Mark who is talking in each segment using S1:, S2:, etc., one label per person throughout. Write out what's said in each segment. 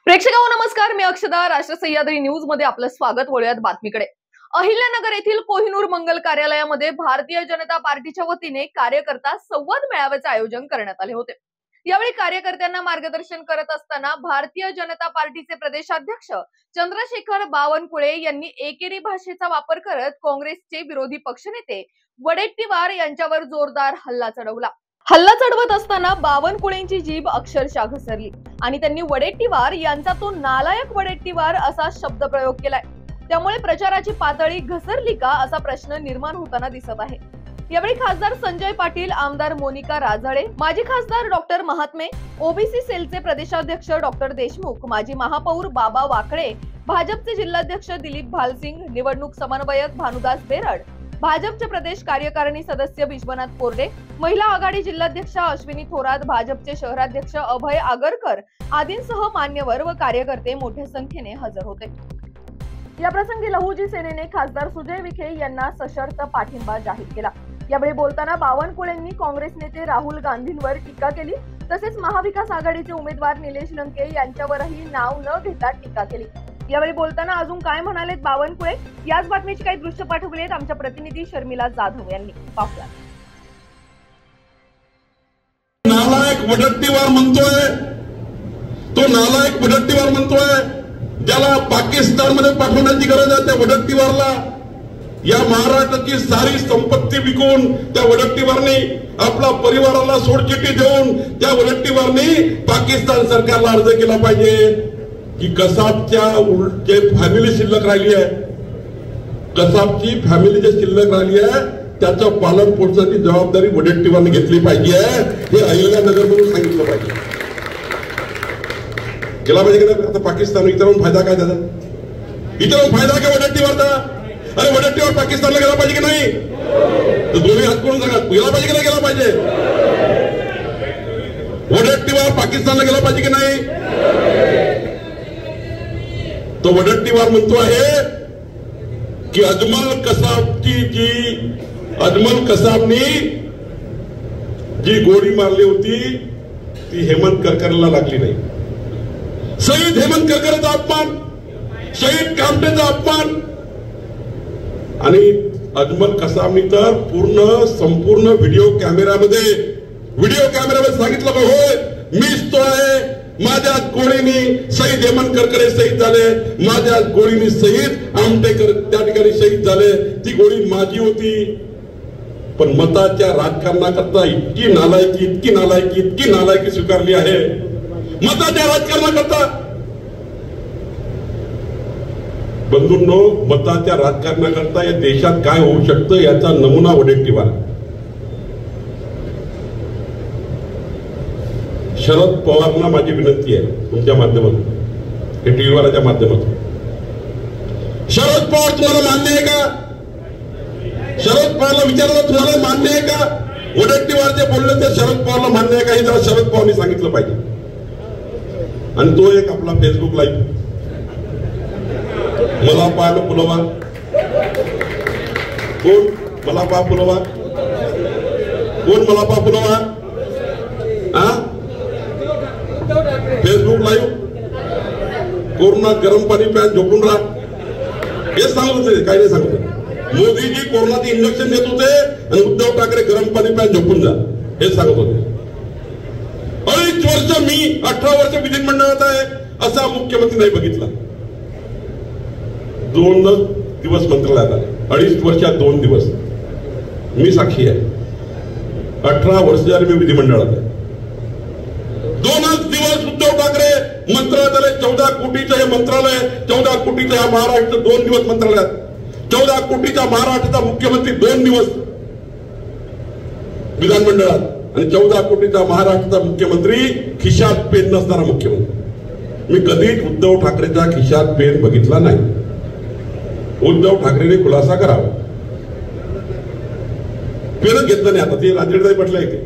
S1: प्रेक्षकांनो नमस्कार, मी अक्षदा. राष्ट्र सह्याद्री न्यूज मध्ये आपलं स्वागत. वळूयात बातमीकडे. अहिल्यानगर येथील कोहिनूर मंगल कार्यालयामध्ये भारतीय जनता पार्टीच्या वतीने कार्यकर्ता संवाद मेळाव्याचे आयोजन करण्यात आले होते. यावेळी कार्यकर्त्यांना मार्गदर्शन करत असताना भारतीय जनता पार्टीचे प्रदेशाध्यक्ष चंद्रशेखर बावनकुळे यांनी एकेरी भाषेचा वापर करत काँग्रेसचे विरोधी पक्षनेते वडेट्टीवार यांच्यावर जोरदार हल्ला चढवला. हल्ला चढवत असताना बावनकुळेंची जीभ अक्षरशः घसरली आणि त्यांनी वडेट्टीवार यांचा तो नालायक वडेट्टीवार असा शब्द प्रयोग केलाय. त्यामुळे प्रचाराची पातळी घसरली का असा प्रश्न निर्माण होताना दिसत आहे. यावेळी खासदार संजय पाटील, आमदार मोनिका राजाळे, माजी खासदार डॉक्टर महात्मे, ओबीसी सेलचे प्रदेशाध्यक्ष डॉक्टर देशमुख, माजी महापौर बाबा वाकळे, भाजपचे जिल्हाध्यक्ष दिलीप भालसिंग, निवडणूक समन्वयक भानुदास बेरड, भाजपचे प्रदेश कार्यकारिणी सदस्य विश्वनाथ कोरडे, महिला आघाडी जिल्हाध्यक्ष अश्विनी थोरात, भाजपचे शहराध्यक्ष अभय आगरकर आदींसह मान्यवर व कार्यकर्ते मोठ्या संख्येने हजर होते. या प्रसंगी लहुजी सेनेने खासदार सुजय विखे यांना सशर्त पाठिंबा जाहीर केला. यावेळी बोलताना बावनकुळेंनी काँग्रेस नेते राहुल गांधींवर टीका केली. तसेच महाविकास आघाडीचे उमेदवार निलेश लंके यांच्यावरही नाव न घेता टीका केली. यावेळी बोलताना अजून काय म्हणालेत बावनकुळे, याच बातमीची काही दृश्य पाठवलेत आमच्या प्रतिनिधी शर्मिला जाधव यांनी. पाहूया.
S2: नालायक वडेट्टीवार म्हणतोय, तो नालायक वडेट्टीवार म्हणतोय, ज्याला पाकिस्तानमध्ये पाठवण्याची गरज आहे त्या वडेट्टीवारला या महाराष्ट्राची सारी संपत्ती विकून त्या वडेट्टीवारने आपला परिवाराला सोडचिठ्ठी देऊन त्या वडेट्टीवारने पाकिस्तान सरकारला अर्ज केला पाहिजे की कसाबच्या जे फॅमिली शिल्लक राहिली आहे, कसाबची फॅमिली जे शिल्लक राहिली आहे त्याचं पालन पोषणाची जबाबदारी वडेट्टीवारने घेतली पाहिजे. हे अहिल्यानगर म्हणून सांगितलं पाहिजे. गेला पाहिजे की आता पाकिस्तान इतरांना फायदा काय त्याचा? इतरांना फायदा काय वडेट्टीवारचा? अरे वडेट्टीवार पाकिस्तानला गेला पाहिजे की नाही? तर दोन्ही हात करून सांगा, गेला पाहिजे की नाही गेला पाहिजे? वडेट्टीवार पाकिस्तानला गेला पाहिजे की नाही? तो वडेट्टीवार म्हणतो आहे की अजमल कसाबनी जी गोळी मारली होती ती हेमंत करकरेला लागली नाही. शहीद हेमंत करकरेचा अपमान, शहीद कामठेचा अपमान. आणि अजमल कसाबनी तर संपूर्ण व्हिडिओ कॅमेऱ्यामध्ये सांगितलं की होय मीच तो आहे, माझ्या गोळीने शहीद हेमंत करकरे शहीद झाले, माझ्या गोळीने शहीद आमटेकर त्या ठिकाणी शहीद झाले, ती गोळी माझी होती. पण मताच्या राजकारणाकरता इतकी नालायकी स्वीकारली आहे. मताच्या राजकारणाकरता बंधूंनो, मताच्या राजकारणाकरता या देशात काय होऊ शकतं याचा नमुना वडेट्टीवार. शरद पवारांना माझी विनंती आहे तुमच्या माध्यमातून, हे टीव्हीवरच्या माध्यमातून. शरद पवार तुम्हाला मान्य आहे का? शरद पवारला विचारलं तुम्हाला मान्य आहे का? वडेट्टीवार जे बोलले ते शरद पवारला मान्य आहे का? हे जरा शरद पवारनी सांगितलं पाहिजे. आणि तो एक आपला फेसबुक लाईव्ह मला पाहिलं पुलवा, कोण मला पा पुलवा, कोण मला पा पुलवा, फेसबुक लाईव्ह कोरोनात गरम पाणी प्या झोपून राहा हे सांगत होते. काही नाही सांगत होते. मोदीजी कोरोनाचे इंजेक्शन देत होते आणि उद्धव ठाकरे गरम पाणी प्या झोपून जा हे सांगत होते. 2.5 वर्ष मी 18 वर्ष विधिमंडळात आहे असा मुख्यमंत्री नाही बघितला. 2 दिवस मंत्रालयात आले, 2.5 वर्षात 2 दिवस. मी साक्षी आहे. 18 वर्ष झाले मी विधिमंडळात आहे. 2 दिवस उद्धव ठाकरे मंत्रालयात आले. 14 कोटीचं हे मंत्रालय, 14 कोटीचं ह्या महाराष्ट्र 2 दिवस मंत्रालयात, 14 कोटीचा महाराष्ट्राचा मुख्यमंत्री 2 दिवस विधानमंडळात आणि 14 कोटीचा महाराष्ट्राचा मुख्यमंत्री खिशात पेन नसणारा मुख्यमंत्री. मी कधीच उद्धव ठाकरेच्या खिशात पेन बघितला नाही. उद्धव ठाकरेने खुलासा करावा. पेनच घेतलं नाही. आता ते राजकीय म्हटलंय की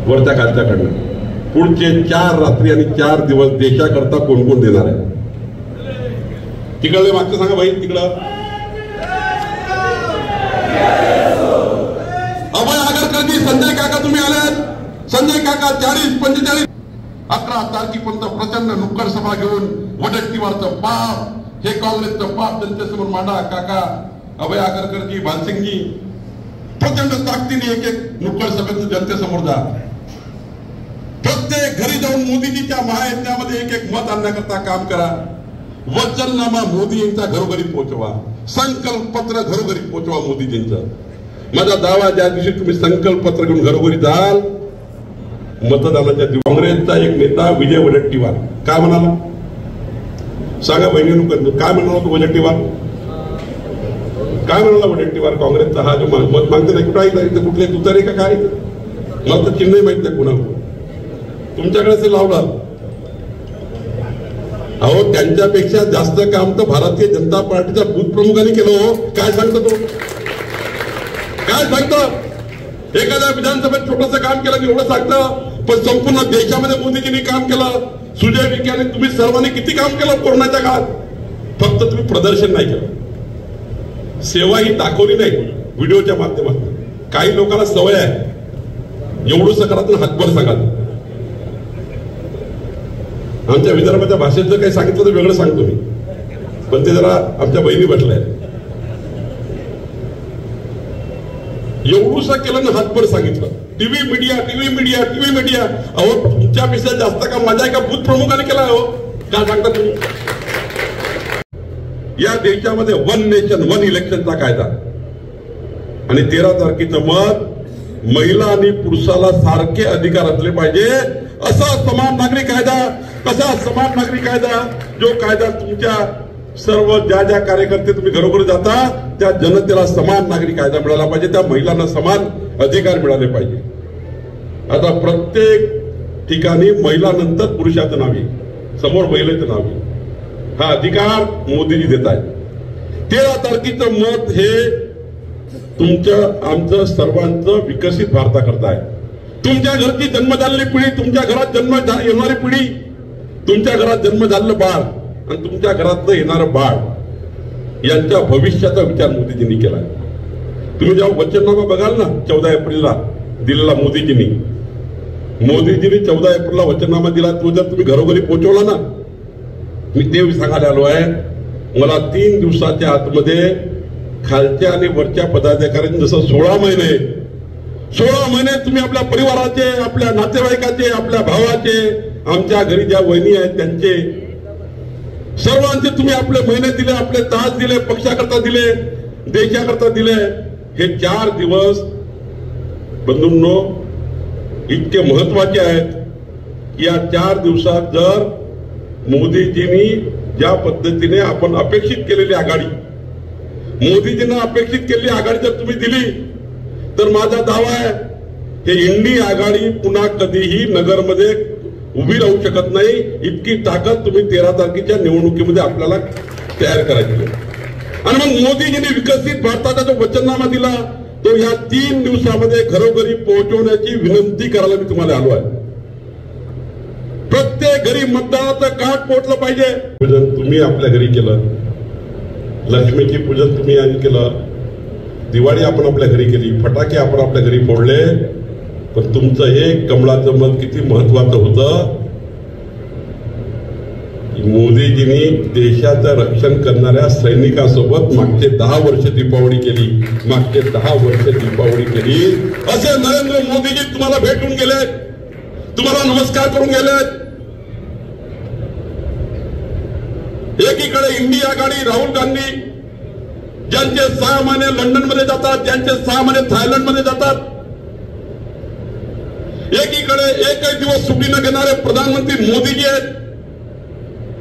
S2: वरच्या खालच्याकडनं पुढचे 4 रात्री आणि 4 दिवस देशाकरता कोण कोण देणार आहे? तिकडे मागचं सांगा भाई. तिकडं अभय आगरकरजी, संजय काका तुम्ही आलात. संजय काका 40-45 11 तारखेपर्यंत प्रचंड नुक्कड सभा घेऊन वडट्टीवारचं पाप, हे काँग्रेसचं पाप जनतेसमोर मांडा. काका अभय आगरकरजी, भानसिंगजी, प्रचंड ताकदीने एक एक नुक्कड सभेतून जनतेसमोर जा. प्रत्येक घरी जाऊन मोदीजीच्या महायज्ञामध्ये एक एक मत आणण्याकरता काम करा. वचननामा मोदीजींचा घरोघरी पोहोचवा. संकल्प पत्र घरोघरी पोहोचवा मोदीजींचं. माझा दावा, ज्या दिवशी तुम्ही संकल्प पत्र घेऊन घरोघरी जाल, मतदानाच्या दिवशी. काँग्रेसचा एक नेता विजय वडट्टीवार काय म्हणाला सांगा बहिणींनो, काय म्हणाला तो वडट्टीवार? काय म्हणाला वडट्टीवार? काँग्रेसचा हा जो मत मागते नाही, कुठं आहे, कुठले तुतारे का काय? मला तर चिन्ह माहित नाही कुणाला. तुमच्याकडे ते लावलं. अहो, त्यांच्यापेक्षा जास्त काम तर भारतीय जनता पार्टीच्या बूथ प्रमुखांनी केलं. हो, काय सांगतो तो? काय सांगतो? एखाद्या विधानसभेत छोटंसं काम केलं की एवढं सांगतं, पण संपूर्ण देशामध्ये मोदीजींनी काम केलं. सुजय विखे आणि तुम्ही सर्वांनी किती काम केलं कोरोनाच्या काळात? फक्त तुम्ही प्रदर्शन नाही केलं, सेवा ही दाखवली नाही व्हिडिओच्या माध्यमातून. काही लोकांना सवय आहे एवढंच करा हातभर सांगा. आमच्या विदर्भाच्या भाषेत जर काही सांगितलं तर वेगळं सांगतो मी, पण ते जरा आमच्या बहिणी बसल्या. एवढूसा केलं ना हातभर सांगितलं. TV media. अहो, तुमच्यापेक्षा जास्त काम माझ्या एका बूथ प्रमुखाने केला. हो, काय सांगता तुम्ही? या देशामध्ये 1 नेशन 1 इलेक्शनचा कायदा आणि 13 तारखेचं मत, महिला आणि पुरुषाला सारखे अधिकार असले पाहिजे असा समान नागरी कायदा. कसा समान नागरी कायदा? जो कायदा तुमच्या सर्व ज्या कार्यकर्ते तुम्ही घरोघरी जाता त्या जनतेला समान नागरी कायदा मिळाला पाहिजे, त्या महिलांना समान अधिकार मिळाले पाहिजे. आता प्रत्येक ठिकाणी महिलानंतर पुरुषाचं नाव येईल, समोर महिलेचं नाव येईल. हा अधिकार मोदीजी देत आहेत. 13 तारखेचं मत हे तुमचं आमचं सर्वांचं विकसित भारताकरता आहे. तुमच्या घरची जन्म झालेली पिढी, तुमच्या घरात जन्म येणारी पिढी, तुमच्या घरात जन्म झालेलं बाळ आणि तुमच्या घरातलं येणारं बाळ यांच्या भविष्याचा विचार मोदीजींनी केला. तुम्ही जेव्हा वचननामा बघाल ना 14 एप्रिलला दिलेला मोदीजींनी 14 एप्रिलला वचननामा दिला, तो जर तुम्ही घरोघरी पोहोचवला ना, मी ते सांगायला आलो आहे. मला 3 दिवसाच्या आतमध्ये खालच्या आणि वरच्या पदाधिकाऱ्यांनी जसं 16 महिने तुम्ही आपल्या परिवाराचे, आपल्या नातेवाईकाचे, आपल्या भावाचे, आमच्या घरी ज्या वहिनी आहेत त्यांचे सर्वांचे तुम्ही आपले महिने दिले, आपले तास दिले, पक्षाकरता दिले, देशाकरता दिले. हे 4 दिवस बंधूंनो इतके महत्वाचे आहेत की या 4 दिवसात जर मोदीजींनी ज्या पद्धतीने आपण अपेक्षित केलेली आघाडी, मोदीजींना अपेक्षित केलेली आघाडी जर तुम्ही दिली तर माझा दावा आहे हे इंडी आघाडी पुन्हा कधीही नगरमध्ये उभी राहू शकत नाही. इतकी ताकद तुम्ही 13 तारखेच्या निवडणुकीमध्ये आपल्याला तयार करायची. आणि मग मोदीजींनी विकसित भारताचा जो वचननामा दिला तो या 3 दिवसामध्ये घरोघरी पोहोचवण्याची विनंती करायला मी तुम्हाला आलो आहे. प्रत्येक घरी मतदानाचं कार्ड पोहोचलं पाहिजे. पूजन तुम्ही आपल्या घरी केलं, लक्ष्मीची पूजन तुम्ही आणि केलं, दिवाळी आपण आपल्या घरी केली, फटाके आपण आपल्या घरी फोडले, पण तुमचं हे कमळाचं मत किती महत्वाचं होतं. मोदीजींनी देशाचं रक्षण करणाऱ्या सैनिकांसोबत मागचे 10 वर्ष दीपावली केली, मागचे 10 वर्ष दीपावली केली. असे नरेंद्र मोदीजी तुम्हाला भेटून गेले, तुम्हाला नमस्कार करून गेलेत. एकीकडे इंडिया आघाडी राहुल गांधी ज्यांचे 6 महिने लंडनमध्ये जातात, ज्यांचे 6 महिने थायलंडमध्ये जातात, एकीकडे एकही दिवस सुट्टी न घेणारे प्रधानमंत्री मोदीजी आहेत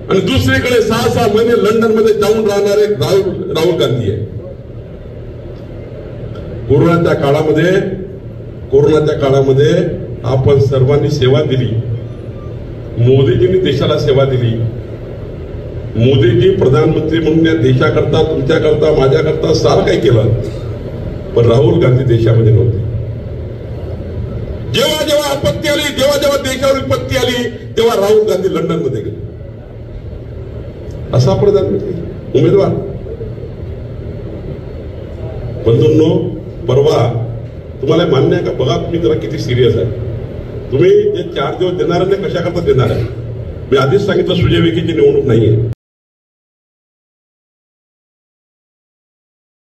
S2: आणि दुसरीकडे 6 महिने लंडनमध्ये जाऊन राहणारे राहुल गांधी आहेत. कोरोनाच्या काळामध्ये आपण सर्वांनी सेवा दिली. मोदीजींनी देशाला सेवा दिली. मोदीजी प्रधानमंत्री म्हणून या देशाकरता, तुमच्याकरता, माझ्याकरता सारं काही केलं, पण राहुल गांधी देशामध्ये नव्हते. जेव्हा जेव्हा आपत्ती आली, जेव्हा जेव्हा देशावर विपत्ती आली, तेव्हा राहुल गांधी लंडनमध्ये गेले. असा प्रधानमंत्री उमेदवार. बंधूंनो, परवा तुम्हाला मान्य आहे का? बघा तुम्ही जरा किती सिरियस आहे. तुम्ही जे 4 दिवस देणार आहे ते कशा करता देणार आहे? मी आधीच सांगितलं सुजय विखेची निवडणूक नाहीये.